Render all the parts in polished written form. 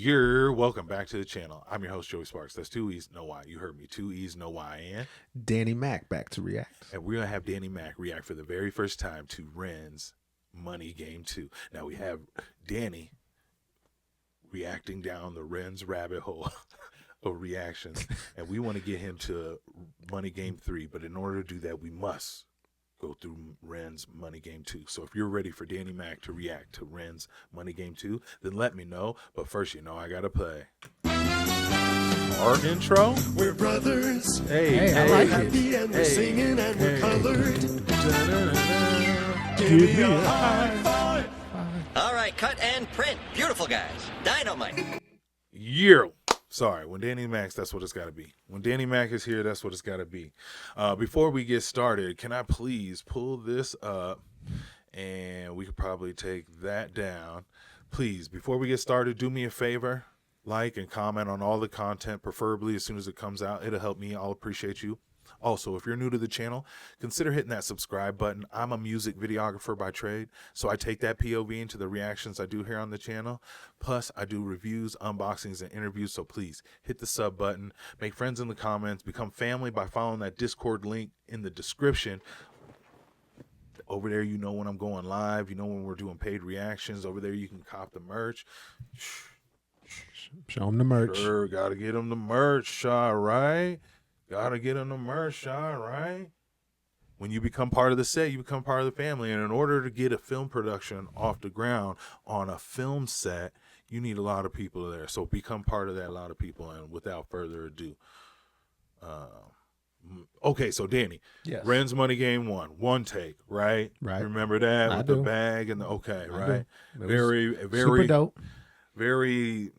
Welcome back to the channel. I'm your host, Joey Sparks. That's 2 E's, no Y. You heard me. 2 E's, no Y. And Danny Mack back to react. And we're going to have Danny Mack react for the very first time to Ren's Money Game 2. Now we have Danny reacting down the Ren's rabbit hole of reactions. And we want to get him to Money Game 3. But in order to do that, we must go through Ren's Money Game 2. So if you're ready for Danny Mack to react to Ren's Money Game 2, then let me know. But first, I got to play our intro. We're brothers. Hey, I like happy it. and we're singing and we're colored. Give me a high five. All right, cut and print. Beautiful, guys. Dynamite. Sorry, when Danny Mack's, that's what it's got to be. When Danny Mack is here, that's what it's got to be. Before we get started, can I please pull this up, and we could probably take that down. Please, before we get started, do me a favor, like and comment on all the content, preferably as soon as it comes out. It'll help me. I'll appreciate you. Also, if you're new to the channel, consider hitting that subscribe button. I'm a music videographer by trade, so I take that POV into the reactions I do here on the channel. Plus, I do reviews, unboxings, and interviews, so please hit the sub button. Make friends in the comments. Become family by following that Discord link in the description. Over there, you know when I'm going live. You know when we're doing paid reactions. Over there, you can cop the merch. Show them the merch. Sure, got to get them the merch, all right? Gotta get on the merch, all right? When you become part of the set, you become part of the family. And in order to get a film production off the ground on a film set, you need a lot of people there. So become part of that, a lot of people. And without further ado, okay, so Danny, yes. Ren's Money Game 1, one take, right? Right. Remember that? I With do. the bag and the, okay, I right? do. Very Super dope. Very,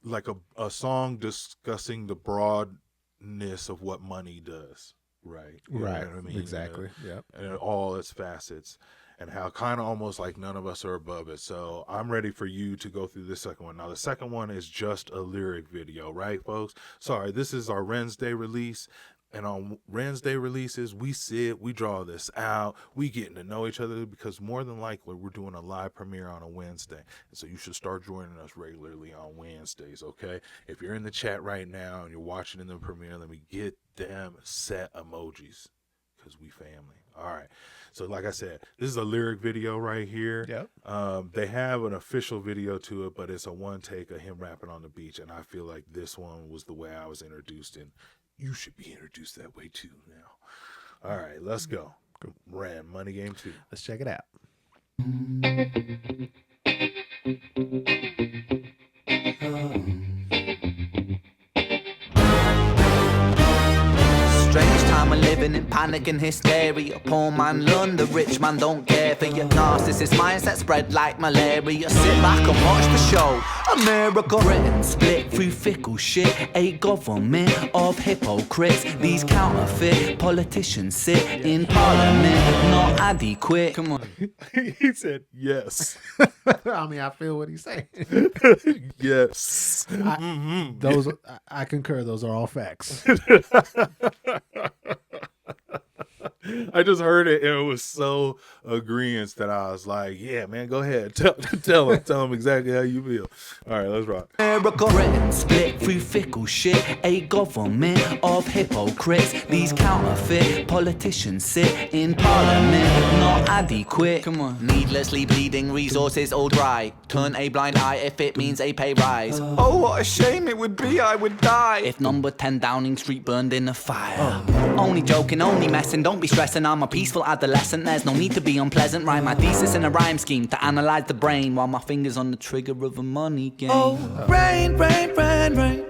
like a song discussing the broadness of what money does, right? You know Right. what I mean? Exactly. Yep. And all its facets, and how kind of almost like none of us are above it. So I'm ready for you to go through this second one. Now, the second one is just a lyric video, right, folks? Sorry, this is our Ren's Day release. And on Ren's Day releases, we sit, we draw this out, we getting to know each other, because more than likely we're doing a live premiere on a Wednesday. And so you should start joining us regularly on Wednesdays, okay? If you're in the chat right now and you're watching in the premiere, let me get them set emojis, because we family. All right. So like I said, this is a lyric video right here. Yep. They have an official video to it, but it's a one take of him rapping on the beach. And I feel like this one was the way I was introduced, and you should be introduced that way too now. All right, let's go. Ren, Money Game 2. Let's check it out. Strange time we're living in, panic and hysteria. Poor man learn, the rich man don't care for your narcissist mindset spread like malaria. Sit back and watch the show. America, Britain split through fickle shit. A government of hypocrites. These counterfeit politicians sit in parliament, not adequate. Come on. He said yes. I mean, I feel what he's saying. Yes. I concur. Those are all facts. I just heard it, and it was so agreeance that I was like, yeah, man, go ahead. Tell him exactly how you feel. All right, let's rock. America, Britain split through fickle shit. A government of hypocrites. These counterfeit politicians sit in parliament, not adequate. Come on. Needlessly bleeding, resources all dry. Turn a blind eye if it means a pay rise. Oh, what a shame it would be, I would die if number 10 Downing Street burned in a fire. Only joking, only messing, don't be stressing. I'm a peaceful adolescent, there's no need to be unpleasant. Write my thesis in a rhyme scheme to analyze the brain while my fingers on the trigger of a money game. Oh, rain, rain, rain, rain.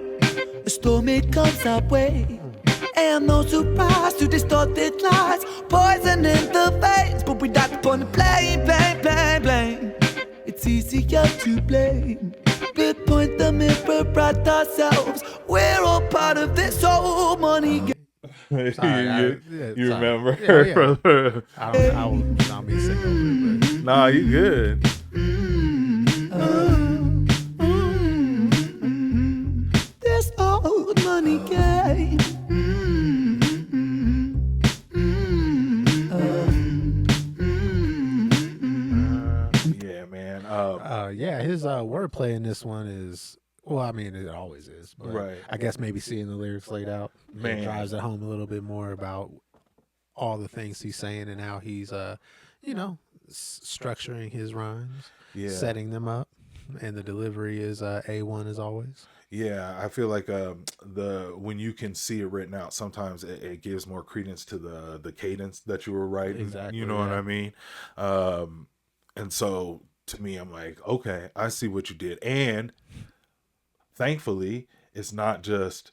A storm, it comes our way. And no surprise to distorted lies. Poison in the veins, but we died upon the blame, blame, blame, blame. It's easier to blame. We point the mirror at ourselves. We're all part of this whole money game. You remember? Yeah. I will be sick over it. Nah, you good. This old money game. Yeah, man. Yeah, his wordplay in this one is, well, I mean, it always is. But Right. I guess maybe seeing the lyrics laid out Man. drives it home a little bit more about all the things he's saying and how he's, structuring his rhymes, setting them up. And the delivery is A1 as always. Yeah, I feel like when you can see it written out, sometimes it gives more credence to the cadence that you were writing. Exactly, You know what I mean? And so to me, I'm like, okay, I see what you did. And thankfully, it's not just,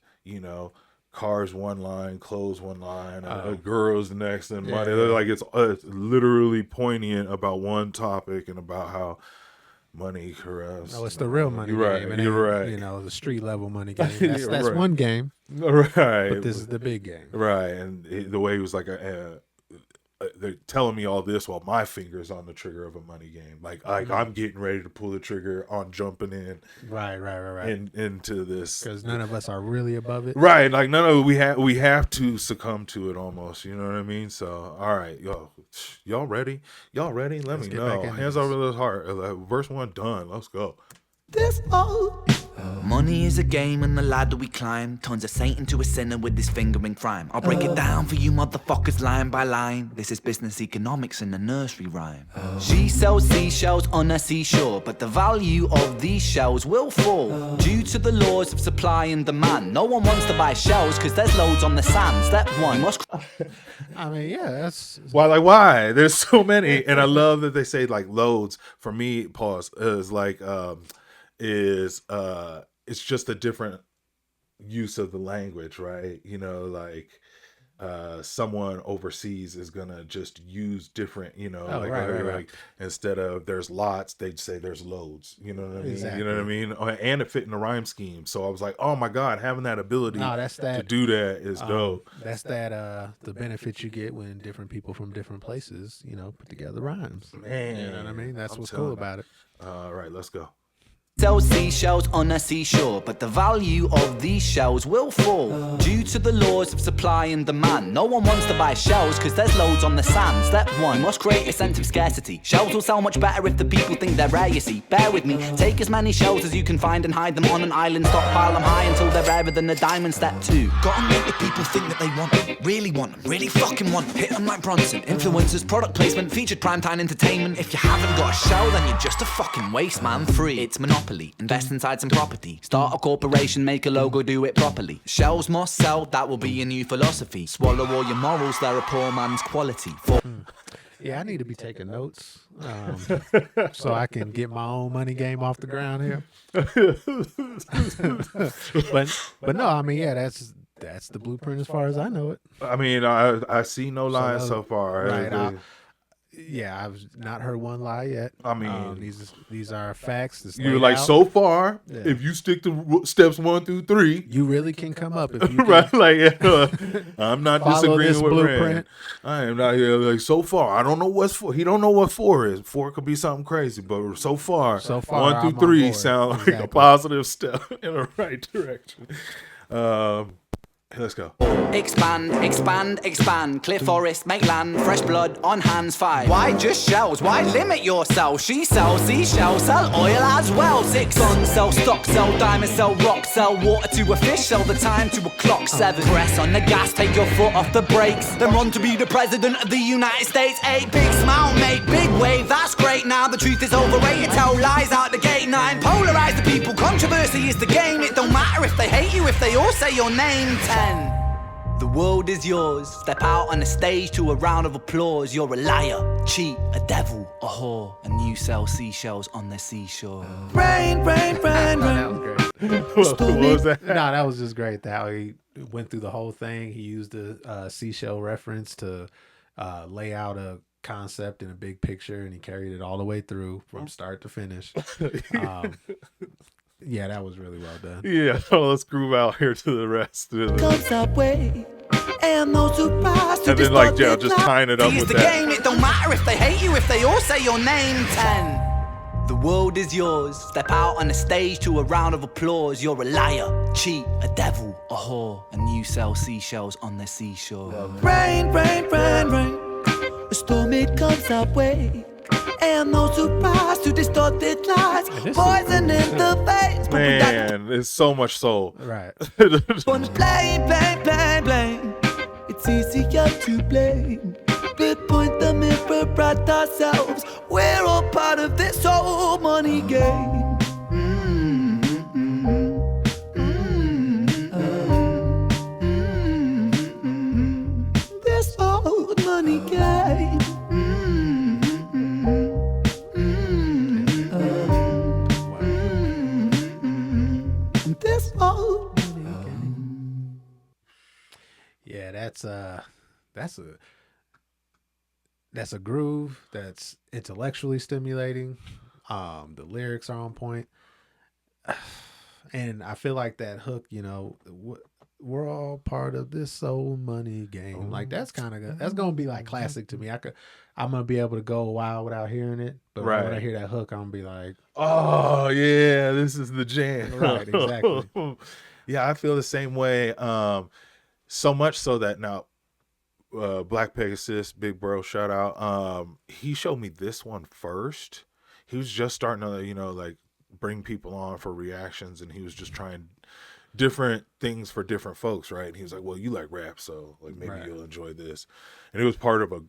cars one line, clothes one line, girls the next, and money. Like it's literally poignant about one topic and about how money corrupts. No, it's the real money You're right, game. It you're ain't, right. the street level money game. That's Right. one game, Right. but this is the big game. Right. And the way he was like, they're telling me all this while my finger's on the trigger of a money game. Like I'm getting ready to pull the trigger on jumping in. Right. Into this. Because none of us are really above it. Right. Like none of it, we have to succumb to it almost. You know what I mean? So, all right, y'all ready? Y'all ready? Let me get back know. into Hands this. over the heart. Verse 1 done. Let's go. Money is a game and the ladder we climb turns a saint into a sinner with his finger in crime. I'll break it down for you motherfuckers line by line. This is business economics in a nursery rhyme. She sells seashells on a seashore, but the value of these shells will fall due to the laws of supply and demand. No one wants to buy shells because there's loads on the sand. Step 1, you must I mean, that's Why? There's so many. And I love that they say like loads. For me, pause, is like, it's just a different use of the language, right? Someone overseas is gonna just use different, right. Instead of there's lots, they'd say there's loads. You know what I mean? Exactly. You know what I mean? And it fit in the rhyme scheme. So I was like, oh my God, having that ability that's to that. do that is dope. That's that. The benefit you get when different people from different places, put together rhymes. Man, You know what I mean? That's I'm what's telling cool you. about it. All right, let's go. sell seashells on a seashore, but the value of these shells will fall due to the laws of supply and demand. No one wants to buy shells because there's loads on the sand. Step 1, you must create a sense of scarcity. Shells will sell much better if the people think they're rare, you see. Bear with me, take as many shells as you can find and hide them on an island. Stockpile them high until they're rarer than a diamond. Step 2, gotta make the people think that they want them, really fucking want them. Hit them like Bronson. Influencers, product placement, featured primetime entertainment. If you haven't got a shell, then you're just a fucking waste man. 3, it's monopoly. Invest inside some property. Start a corporation, make a logo, do it properly. Shells must sell, that will be your new philosophy. Swallow all your morals, they're a poor man's quality. 4, Yeah, I need to be taking notes so I can get my own money game off the ground here. but no, I mean, yeah, that's the blueprint as far as I know it. I mean, I see no lies so far. Right. Yeah, I've not heard one lie yet. I mean, these are facts. That's you're laid like, out. so far, Yeah. if you stick to steps 1 through 3, You really can come up if you can. right? Like, I'm not Follow disagreeing this with blueprint. Rand. I am not here. Like, so far, I don't know what's 4. He don't know what 4 is. 4 could be something crazy, but so far 1 I'm through on 3 board. Sound like a Exactly. positive step in the right direction. Let's go. expand, expand, expand. Clear forest, make land, fresh blood on hands. 5, why just shells? Why limit yourself? She sells seashells, sell oil as well. 6, guns, sell stock, sell diamonds, sell rock, sell water to a fish, sell the time to a clock. 7, press on the gas, take your foot off the brakes, then run to be the president of the United States. 8, big smile, make big wave, that's great. Now the truth is overrated, tell lies out the gate. 9, polarize the people, controversy is the game. It don't matter if they hate you, if they all say your name. 10, the world is yours. Step out on the stage to a round of applause. You're a liar, cheat, a devil, a whore, and you sell seashells on the seashore. Rain, rain, rain, What was that? No, that was just great. How he went through the whole thing. He used the seashell reference to lay out a concept in a big picture, and he carried it all the way through from start to finish. Yeah, that was really well done. Yeah, so let's groove out here to the rest. Comes that way, and no surprise to And then, like, yeah, just tying it up Seize with the that. game, it don't matter if they hate you, if they all say your name. 10, the world is yours. Step out on the stage to a round of applause. You're a liar, cheat, a devil, a whore, and you sell seashells on the seashore. Rain, rain, rain, rain. A storm, it comes our way. And those who rise to distorted lies, poison in the veins. Man, it's so much soul. Right. Blame, blame, blame, blame. It's easier to blame. But point the mirror at ourselves. We're all part of this whole money game. This whole money game. This whole money game. Yeah, that's a groove that's intellectually stimulating. The lyrics are on point, and I feel like that hook, you know, we're all part of this soul money game. Like that's gonna be like classic to me. I'm gonna be able to go a while without hearing it, but when I hear that hook, I'm gonna be like, oh yeah, this is the jam. Right, exactly. Yeah, I feel the same way. So much so that now, Black Pegasus, big bro, shout out. He showed me this one first. He was just starting to, you know, like bring people on for reactions, and he was just trying different things for different folks, right? And he was like, well, you like rap, so like maybe you'll enjoy this. And it was part of a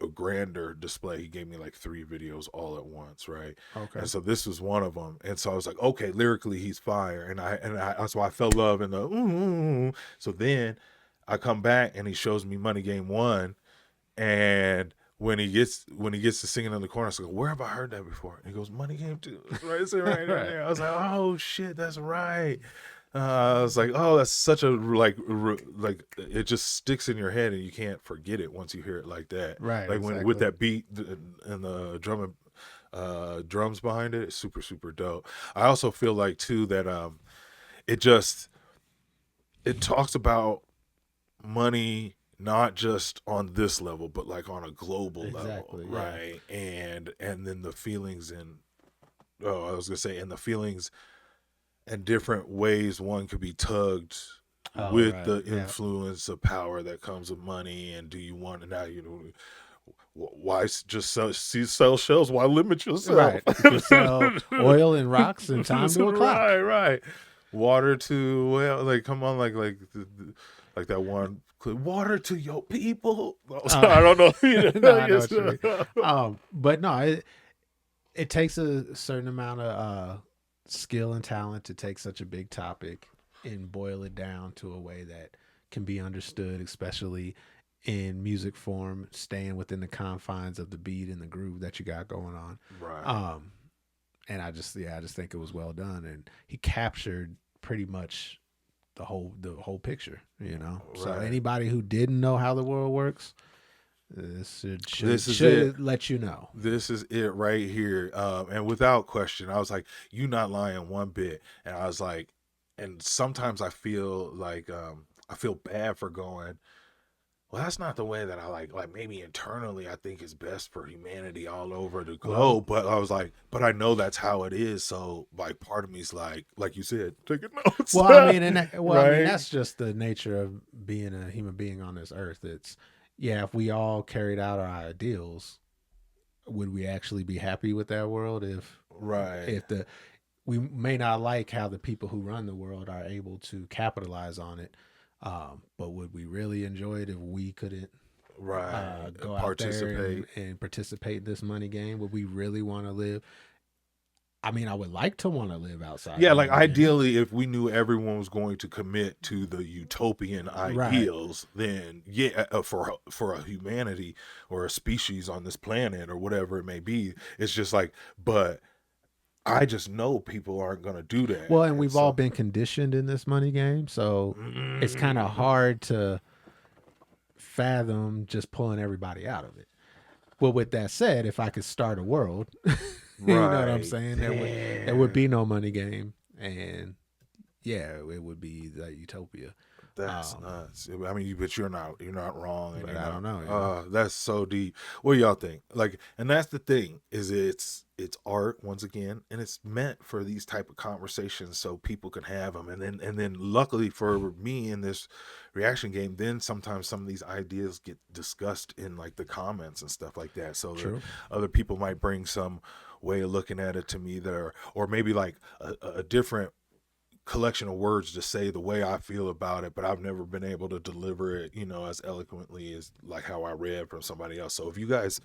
grander display. He gave me like 3 videos all at once, right? Okay. And so this was one of them. And so I was like, okay, lyrically he's fire. And that's why I felt love in the So then I come back and he shows me Money Game 1, and when he gets to singing in the corner, I was like, where have I heard that before? And he goes, Money Game 2. It's right, it's right there. I was like, oh shit, that's right. I was like, oh, that's such a like it just sticks in your head and you can't forget it once you hear it like that. Right. Like when with that beat and the drums behind it, it's super, super dope. I also feel like too that it talks about money not just on this level, but like on a global level, right? And then the feelings and the feelings and different ways one could be tugged with the influence of power that comes with money. And do you want to now, you know, why just sell shells? Why limit yourself? Right. You can sell oil and rocks and time to a clock. Right. Water to, well, like, come on, like that one, water to your people. I don't know. No, I know what you mean. But no, it takes a certain amount of skill and talent to take such a big topic and boil it down to a way that can be understood, especially in music form, staying within the confines of the beat and the groove that you got going on. Right. And I just think it was well done, and he captured pretty much the whole picture, you know. Right. So anybody who didn't know how the world works, this should let you know. This is it right here. And without question, I was like, you not lying one bit. And I was like, and sometimes I feel like I feel bad for going, well, that's not the way that I like maybe internally I think is best for humanity all over the globe. But I was like, but I know that's how it is. So like part of me's like you said, taking notes. Well, I mean, I mean, that's just the nature of being a human being on this earth. It's, if we all carried out our ideals, would we actually be happy with that world? We may not like how the people who run the world are able to capitalize on it. But would we really enjoy it if we couldn't go out there and participate in this money game? Would we really want to live? I mean, I would like to want to live outside. Yeah, like ideally, if we knew everyone was going to commit to the utopian ideals, then for a humanity or a species on this planet or whatever it may be, it's just like, but I just know people aren't going to do that. Well, and we've all been conditioned in this money game, so it's kind of hard to fathom just pulling everybody out of it. Well, with that said, if I could start a world, you know what I'm saying? There would be no money game, and it would be the utopia. That's nuts. I mean, but you're not wrong. And But you're I not- don't know, you know? That's so deep. What do y'all think? Like, and that's the thing is it's art once again, and it's meant for these type of conversations so people can have them. And then luckily for me in this reaction game, then sometimes some of these ideas get discussed in like the comments and stuff like that. So that True. other people might bring some way of looking at it to me that are, or maybe like a different collection of words to say the way I feel about it, but I've never been able to deliver it, you know, as eloquently as like how I read from somebody else. So if you guys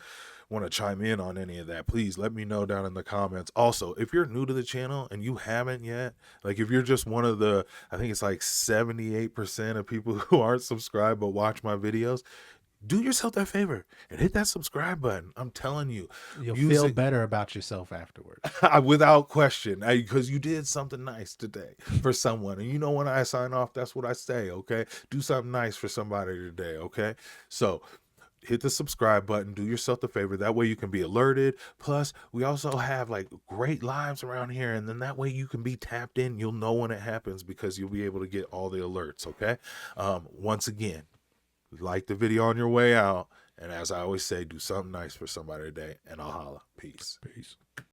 want to chime in on any of that, please let me know down in the comments. Also, if you're new to the channel and you haven't yet, like if you're just one of the, I think it's like 78% of people who aren't subscribed but watch my videos, do yourself that favor and hit that subscribe button. I'm telling you, You'll use feel it- better about yourself afterwards. without question, because you did something nice today for someone. And you know, when I sign off, that's what I say. Okay, do something nice for somebody today. Okay, so hit the subscribe button, do yourself the favor, that way you can be alerted. Plus we also have like great lives around here, and then that way you can be tapped in. You'll know when it happens because you'll be able to get all the alerts. Okay, once again, like the video on your way out, and as I always say, do something nice for somebody today, and I'll holla. Peace. Peace.